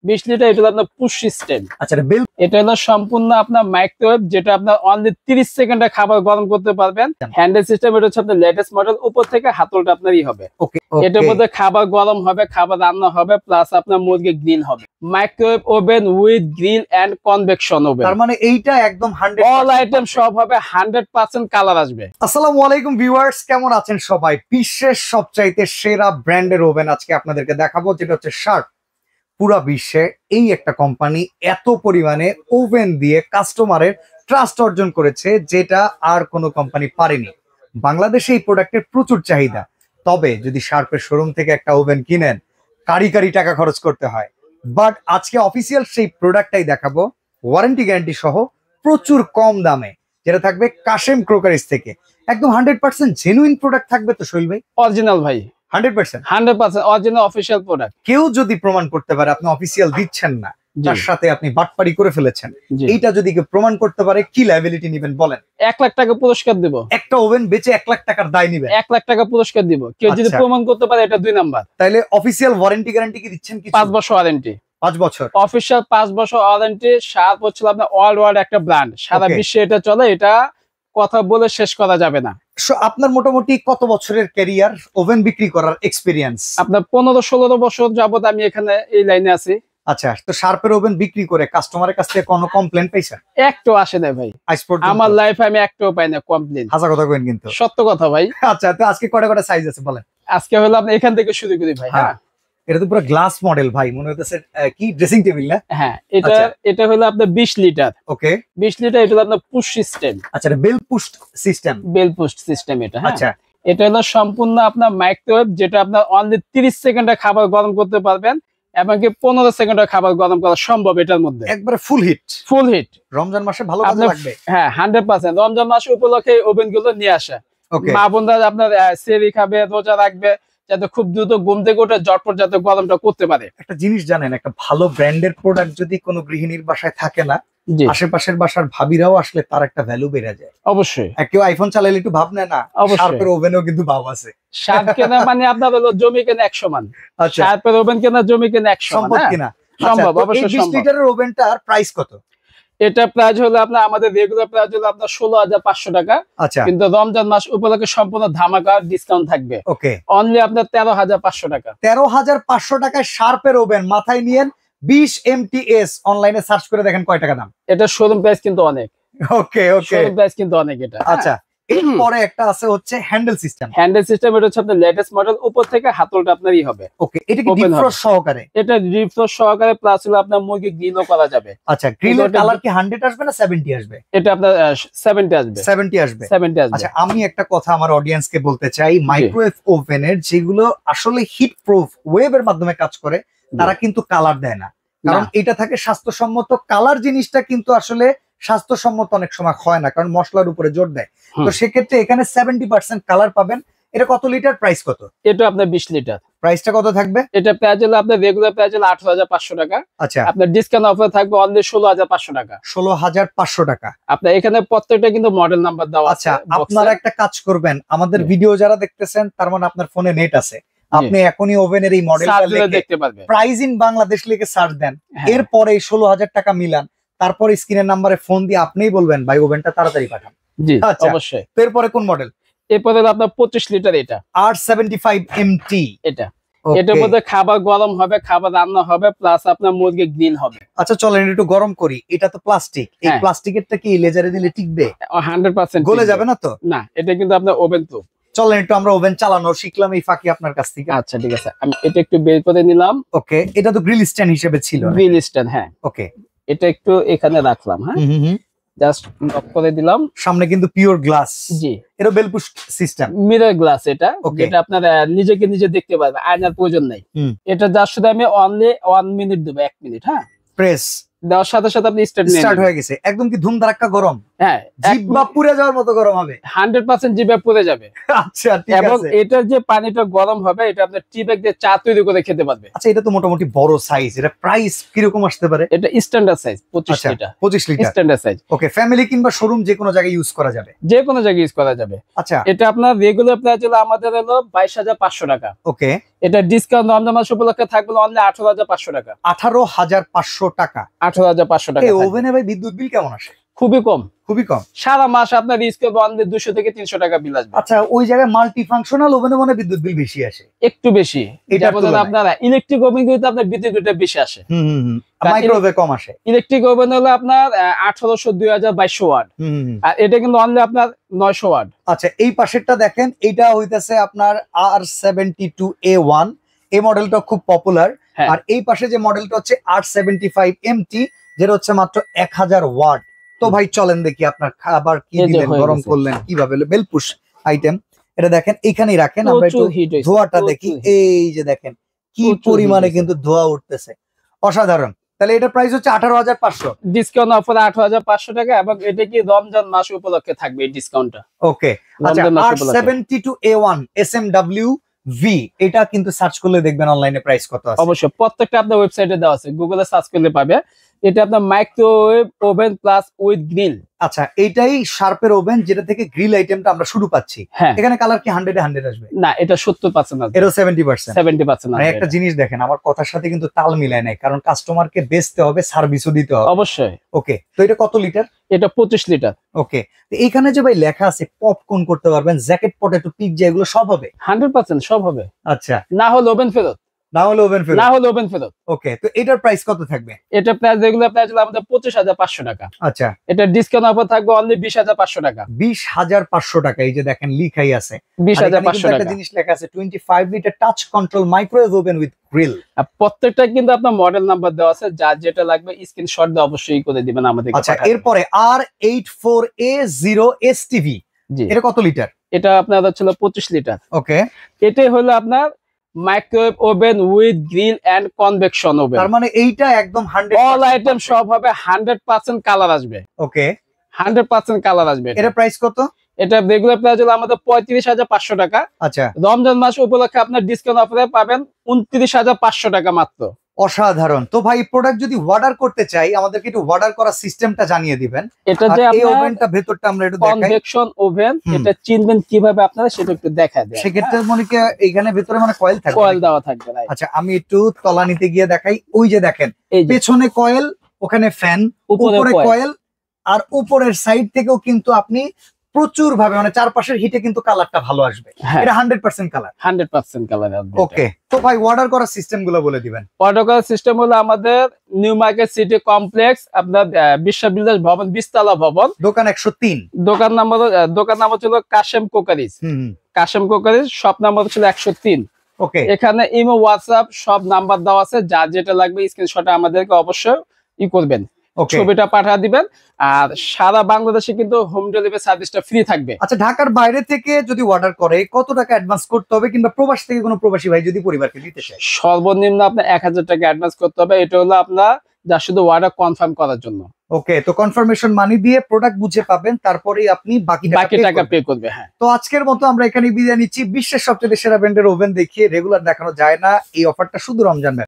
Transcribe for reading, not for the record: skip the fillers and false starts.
20 litre, এটা হলো আপনার পুশ সিস্টেম। আচ্ছা, এটা হলো সম্পূর্ণ আপনার মাইক্রোওয়েভ, যেটা আপনার অনলি 30 সেকেন্ডে খাবার গরম করতে পারবেন। হ্যান্ডেল সিস্টেম, এটা হচ্ছে আপনার লেটেস্ট মডেল। উপর থেকে হাতলটা আপনারই হবে। এটার মধ্যে খাবার গরম হবে, খাবার রান্না হবে, প্লাস আপনার মুরগি গ্রিল হবে। Microwave oven with grill and convection oven. তার মানে এইটা একদম 100% অল আইটেম সব হবে, 100% কালার আসবে। আসসালামু আলাইকুম ভিউয়ার্স, কেমন আছেন সবাই? বিশ্বের সবচাইতে সেরা ব্র্যান্ডের ওভেন আজকে আপনাদেরকে দেখাবো, যেটা হচ্ছে শার্প। পুরা বিশ্বে এই একটা কোম্পানি এত পরিমাণে ওভেন দিয়ে কাস্টমারের ট্রাস্ট অর্জন করেছে, যেটা আর কোনো কোম্পানি পারেনি। বাংলাদেশে এই প্রোডাক্টের প্রচুর চাহিদা, তবে যদি শার্পের শোরুম থেকে একটা ওভেন কিনেন কারি টাকা খরচ করতে হয়। বাট আজকে অফিসিয়াল সেই প্রোডাক্টটাই দেখাবো, ওয়ারেন্টি গ্যারান্টি সহ প্রচুর কম দামে, যেটা থাকবে কাশেম ক্রোকারিজ থেকে। একদম 100% জেনুইন প্রোডাক্ট থাকবে তো শৈল ভাই? অরিজিনাল ভাই, 100% অরিজিনাল অফিশিয়াল প্রোডাক্ট। কেউ যদি প্রমাণ করতে পারে আপনি অফিসিয়াল দিচ্ছেন না, তার সাথে আপনি বাটপারি করে ফেলেছেন, এইটা যদি কেউ প্রমাণ করতে পারে, কি লায়াবিলিটি নেবেন বলেন? 1 লাখ টাকা পুরস্কার দিব। একটা ওভেন বেচে 1 লাখ টাকার দায় নিবেন? 1 লাখ টাকা পুরস্কার দিব কেউ যদি প্রমাণ করতে পারে, এটা 2 নাম্বার। তাইলে অফিসিয়াল ওয়ারেন্টি গ্যারান্টি কি দিচ্ছেন? 5 বছর ওয়ারেন্টি। 5 বছর অফিসিয়াল 5 বছর ওয়ারেন্টি। শার্প হচ্ছে আপনার ওয়ার্ল্ড ওয়াইড একটা ব্র্যান্ড, সারা বিশ্বে এটা চলে, এটা কথা বলে শেষ করা যাবে না। আপনার মোটামুটি কত বছরের ক্যারিয়ার, ওভেন বিক্রি করার এক্সপেরিয়েন্স? আপনার 15-16 বছর যাবত আমি এখানে এই লাইনে আছি। আচ্ছা, তো শার্পের ওভেন বিক্রি করে কাস্টমারের কাছ থেকে কোনো কমপ্লেইন পাইছেন? একটু আসে না ভাই, আমার লাইফে আমি একটাও পাই না কমপ্লেইন। হাসা কথা কইন কিন্তু সত্য কথা ভাই। আচ্ছা, তো আজকে কয়টা সাইজ আছে বলেন? আজকে হলো আপনি এখান থেকে শুরু করি ভাই। হ্যাঁ, এটা তো পুরো গ্লাস মডেল ভাই, মনে হচ্ছে কি ড্রেসিং টেবিল না? হ্যাঁ, এটা হলো আপনার 20 লিটার। ওকে, 20 লিটার। এটা হলো আপনার পুশ সিস্টেম। আচ্ছা, এটা bell push system. Bell push system এটা। আচ্ছা, এটা হলো সম্পূর্ণ আপনার মাইক্রোওয়েভ, যেটা আপনার অনলি 30 সেকেন্ডে খাবার গরম করতে পারবেন, এমনকি 15 সেকেন্ডে খাবার গরম করা সম্ভব এটার মধ্যে। একবারে ফুল হিট। রমজান মাসে ভালো কাজে লাগবে। হ্যাঁ, 100%। রমজান মাস উপলক্ষে ওভেন গুলো নিয়ে আসা। মা বোনরা আপনার সেরি খাবে, রোজা রাখবে, যাতে খুব দ্রুত ঘুম থেকে উঠে ঝটপট যাতে গরমটা করতে পারে। একটা জিনিস জানেন, একটা ভালো ব্র্যান্ডের প্রোডাক্ট যদি কোনো গৃহিণীর বাসায় থাকে না, আশেপাশের বাসার ভাবিরাও আসলে তার একটা ভ্যালু বেড়ে যায়। অবশ্যই। কেউ আইফোন চালাইলে একটু ভাব নেয় না, শার্পের ওভেনও কিন্তু ভাব আছে। শার্প কেনা মানে আপনার হলো জমি কেনা 1 সমান। শার্পের ওভেন কেনা জমি কেনা 1 সমান। সম্ভব কিনা? সম্ভব, অবশ্যই সম্ভব। 20 লিটারের ওভেনটার প্রাইস কত? এটা প্রাইস হলো আপনার, আমাদের রেগুলার প্রাইস হলো আপনার 16,500 টাকা। আচ্ছা, কিন্তু রমজান মাস উপলক্ষে সম্পূর্ণ ধামাকা ডিসকাউন্ট থাকবে। ওকে, অনলি আপনার 13,500 টাকা। 13,500 টাকায় শার্পের ওভেন মাথায় নিয়েন। 20 MTS অনলাইনে সার্চ করে দেখেন কয় টাকা দাম। এটা শোরুম প্রাইস কিন্তু অনেক। ওকে, শোরুম প্রাইস কিন্তু অনেক এটা। আচ্ছা, এরপরে একটা আছে হচ্ছে হ্যান্ডেল সিস্টেম। হ্যান্ডেল সিস্টেম, এটা হচ্ছে আপনার লেটেস্ট মডেল। উপর থেকে হাতলটা আপনারই হবে। ওকে, এটা কি ডিফ্রস্ট সহকারে? এটা ডিফ্রস্ট সহকারে, প্লাস হলো আপনার মুরগি গ্রিলও করা যাবে। আচ্ছা, গ্রিলের কালার কি 100 আসবে না 70 আসবে? এটা আপনার 70 আসবে। 70 আসবে। আচ্ছা, আমি একটা কথা আমার অডিয়েন্সকে বলতে চাই, মাইক্রোওয়েভ ওভেনের যেগুলো আসলে হিট প্রুফ ওয়েবের মাধ্যমে কাজ করে, তারা কিন্তু কালার দেয় না, কারণ এটা থাকে স্বাস্থ্যসম্মত। কালার জিনিসটা কিন্তু আসলে স্বাস্থ্যসম্মত অনেক সময় হয় না, কারণ মশলার উপরে জোর দেয়। তো সেক্ষেত্রে এখানে 70% কালার পাবেন। এটা কত লিটার, প্রাইস কত? এটা আপনার 20 লিটার। প্রাইসটা কত থাকবে? এটা প্রাইস হলো আপনার রেগুলার প্রাইস হলো 18,500 টাকা। আচ্ছা, আপনার ডিসকাউন্ট অফার থাকবে অনলি 16,500 টাকা। 16,500 টাকা। আপনার এখানে প্রত্যেকটা কিন্তু মডেল নাম্বার দেওয়া আছে। আচ্ছা, আপনারা একটা কাজ করবেন, আমাদের ভিডিও যারা দেখতেছেন তার মানে আপনার ফোনে নেট আছে, আপনি এখনই ওভেনের এই মডেলটা দেখতে পারবেন, প্রাইস ইন বাংলাদেশ লিখে সার্চ দেন, এরপরে 16,000 টাকা মিলান, তারপরে স্ক্রিনের নাম্বারে ফোন দিয়ে আপনিই বলবেন ভাই ওভেনটা তাড়াতাড়ি পাঠান। জি, অবশ্যই। এরপরে কোন মডেল? এরপরে আপনার 25 লিটার। এটা R75 MT। এটার মধ্যে খাবার গরম হবে, খাবার রান্না হবে, প্লাস আপনার মুরগি গ্রিল হবে। আচ্ছা, চলেন একটু গরম করি। এটা তো প্লাস্টিক, এই প্লাস্টিকেরটা কি লেজারে দিলে টিকবে? 100% গলে যাবে না তো? না, এটা কিন্তু আপনার ওভেন তো। চলেন একটু আমরা ওভেন চালানো শিখলাম এই ফাঁকি আপনার কাছ থেকে। আচ্ছা, ঠিক আছে, আমি এটা একটু বের করে নিলাম। ওকে, এটা তো গ্রিল স্ট্যান্ড হিসেবে ছিল। গ্রিল স্ট্যান্ড, হ্যাঁ। ওকে, এটা একটু এখানে রাখলাম। হ্যাঁ, জাস্ট লক করে দিলাম। সামনে কিন্তু পিওর গ্লাস। জি, এটা bell push system, mirror glass. এটা যেটা আপনার নিজেকে নিজে দেখতে পারবে, আয়নার প্রয়োজন নাই। এটা জাস্ট শুধু আমি অনলি 1 মিনিট দেব, 1 মিনিট। হ্যাঁ, প্রেস দেওয়ার সাথে সাথে আপনি স্টার্ট হয়ে গেছে, একদম কি ধুম ধারাক্কা গরম? হ্যাঁ, জিহ্বা পুড়ে যাওয়ার মতো গরম হবে। 100% জিভে পুড়ে যাবে। আচ্ছা ঠিক এবং আছে। এটার যে পানিটা গরম হবে, এটা আপনার টি ব্যাগ দিয়ে চা তৈরি করে খেতে পারবে। আচ্ছা এটা তো মোটামুটি বড় সাইজ, এটা প্রাইস কিরকম আসতে পারে? এটা standard size 25 litre. 25 litre standard size. Okay, family কিংবা শোরুম যে কোনো জায়গায় ইউজ করা যাবে? যে কোনো জায়গায় ইউজ করা যাবে। আচ্ছা এটা আপনার রেগুলার প্রাইস হলো আমাদের হলো 22,500 টাকা। ওকে, এটা ডিসকাউন্ট রমজান মাস উপলক্ষে থাকবে অনলি 18,500 টাকা। 18,500 টাকা। 18,500 টাকা। এই ওভেনে ভাই বিদ্যুৎ বিল কেমন আসে? খুবই কম, খুবই কম। সারা মাস আপনার ইউজ করবে অনলি 200 থেকে 300 টাকা বিল আসবে। আচ্ছা ওই জায়গায় মাল্টি ফাংশনাল ওভেনে মনে বিদ্যুৎ বিল বেশি আসে? একটু বেশি। এটার তুলনায় আপনার ইলেকট্রিক ওভেন গুলোতে আপনার বিদ্যুৎ বিলটা বেশি আসে। মাইক্রোওয়েভে কম আসে। ইলেকট্রিক ওভেন হলো আপনার 1800 2200 ওয়াট, আর এটা কিন্তু অনলি আপনার 900 ওয়াট। আচ্ছা এই পাশেরটা দেখেন, এটা হইতেছে আপনার R72A1, এই মডেলটা খুব পপুলার। হ্যাঁ। আর এই পাশে যে মডেলটা হচ্ছে R75MT, যেটা হচ্ছে মাত্র 1000 ওয়াট। তো ভাই চলেন দেখি আপনার খাবার কি এই যে দিলেন, হয়ে গরম গেছে। করলেন কিভাবে, বেলপুশ আইটেম। এটা দেখেন এইখানেই রাখেন, আমরা একটু প্রচুর হিট হয়েছে, ধোঁয়াটা প্রচুর দেখি। heat। এই যে দেখেন কি প্রচুর heat পরিমাণে হয়েছে। কিন্তু ধোঁয়া উঠতেছে, অসাধারণ। তাহলে এটা প্রাইস হচ্ছে 18,500। ডিসকাউন্ট অফার 18,500 টাকা, এবং এটা কি রমজান মাস উপলক্ষে থাকবে এই ডিসকাউন্টটা। ওকে আচ্ছা, রমজান মাস উপলক্ষে। R72A1 SMWV, এটা কিন্তু সার্চ করলে দেখবেন অনলাইনে প্রাইস কত আছে। অবশ্যই প্রত্যেকটা আপনার ওয়েবসাইটে দেওয়া আছে, গুগলে সার্চ করলে পাবে। এটা আপনার microwave oven plus with grill. আচ্ছা এইটাই শার্পের ওভেন, যেটা থেকে গ্রিল আইটেমটা আমরা শুরু পাচ্ছি। হ্যাঁ, এখানে কালার কি 100 এ 100 আসবে? না এটা 70% আছে, এরও 70%। 70% মানে আছে একটা এটা। জিনিস দেখেন, আমার কথার সাথে কিন্তু তাল মিলায় নাই, কারণ কাস্টমারকে বেচতে হবে, সার্ভিসও দিতে হবে। অবশ্যই। ওকে, তো এটা কত লিটার? এটা 25 লিটার। ওকে, তো এইখানে যে ভাই লেখা আছে পপকর্ন করতে পারবেন, জ্যাকেট পটেটো, পিৎজা, এগুলো সব হবে? 100% সব হবে। আচ্ছা, না হলে ওভেন ফেরত, না হলে ওভেন ফেরত? না হলে ওভেন ফেরত। ওকে, তো এটার প্রাইস কত থাকবে? এটা প্রাইস রেগুলার প্রাইস হলো আমাদের 25,500 টাকা। আচ্ছা, এটা ডিসকাউন্ট অফার থাকবে অনলি 20,500 টাকা। 20,500 টাকা। এই যে দেখেন লিখাই আছে, 20,500 একটা টাকা। জিনিস লেখা আছে 25 litre touch control microwave oven with grill. আর প্রত্যেকটা কিন্তু আপনার মডেল নাম্বার দেওয়া আছে, যার যেটা লাগবে স্ক্রিনশট দিয়ে অবশ্যই করে দিবেন আমাদের। আচ্ছা এরপরে R84A0 STV, জি, এটা কত লিটার? এটা আপনার হচ্ছিল 25 লিটার। ওকে, এটাই হলো আপনার microwave oven with grill and convection oven. তার মানে এইটা একদম 100 অল আইটেম সব হবে, 100% কালার আসবে। ওকে, 100% কালার আসবে। এটা প্রাইস কত? এটা রেগুলার প্রাইস হলো আমাদের 35,500 টাকা। আচ্ছা, রমজান মাস উপলক্ষে আপনার ডিসকাউন্ট অফারে পাবেন 29,500 টাকা মাত্র। অসাধারণ। তো ভাই প্রোডাক্ট যদি অর্ডার করতে চাই, আমাদেরকে একটু অর্ডার করার সিস্টেমটা জানিয়ে দিবেন। এটা আর যে এই আপনার ওভেনটা ভেতরটা আমরা একটু দেখাই। কনভেকশন ওভেন, এটা চিনবেন কিভাবে আপনারা সেটা একটু দেখায় দেন। সেক্ষেত্রে মনে কি এইখানে ভেতরে মানে কয়েল থাকবে? কয়েল দেওয়া থাকবে। রাইট। আচ্ছা আমি একটু তলানিতে গিয়ে দেখাই। ওই যে দেখেন এই যে পেছনে কয়েল, ওখানে ফ্যান, উপরে উপরে coil। কয়েল, আর উপরের সাইড থেকেও কিন্তু আপনি প্রচুর ভাবে মানে চারপাশের হিটে কিন্তু কালারটা ভালো আসবে। হ্যাঁ, এটা 100% কালার। 100% কালার আসবে। ওকে, তো ভাই অর্ডার করার সিস্টেম গুলো বলে দিবেন। অর্ডার করার সিস্টেম হলো আমাদের নিউ মার্কেট সিটি কমপ্লেক্স, আপনার বিশ্ববিদ্যালয় ভবন, 20 তলা ভবন, দোকান 103। দোকান নাম্বার ছিল Kashem crockeries. Kashem crockeries shop number ছিল 103। ওকে, এখানে ইমো, হোয়াটসঅ্যাপ সব নাম্বার দেওয়া আছে, যার যেটা লাগবে স্ক্রিনশটে আমাদেরকে অবশ্যই করবেন, ছবিটা পাঠিয়ে দিবেন। আর সারা বাংলাদেশে কিন্তু হোম ডেলিভারি সার্ভিসটা ফ্রি থাকবে। আচ্ছা ঢাকার বাইরে থেকে যদি অর্ডার করে কত টাকা অ্যাডভান্স করতে হবে, কিংবা প্রবাস থেকে কোনো প্রবাসী ভাই যদি পরিবারকে দিতে চায়? সর্বনিম্ন আপনার 1000 টাকা অ্যাডভান্স করতে হবে। এটা হলো আপনার যা শুধু অর্ডার কনফার্ম করার জন্য। ওকে, তো কনফার্মেশন মানি দিয়ে প্রোডাক্ট বুঝে পাবেন, তারপরেই আপনি বাকি টাকা পে করবে। হ্যাঁ, তো আজকের মতো আমরা এখানে বিদায় নিচ্ছি। বিশ্বের সবচেয়ে সেরা ব্র্যান্ডের ওভেন দেখিয়ে রেগুলার দেখানো যায় না, এই অফারটা শুধু রমজান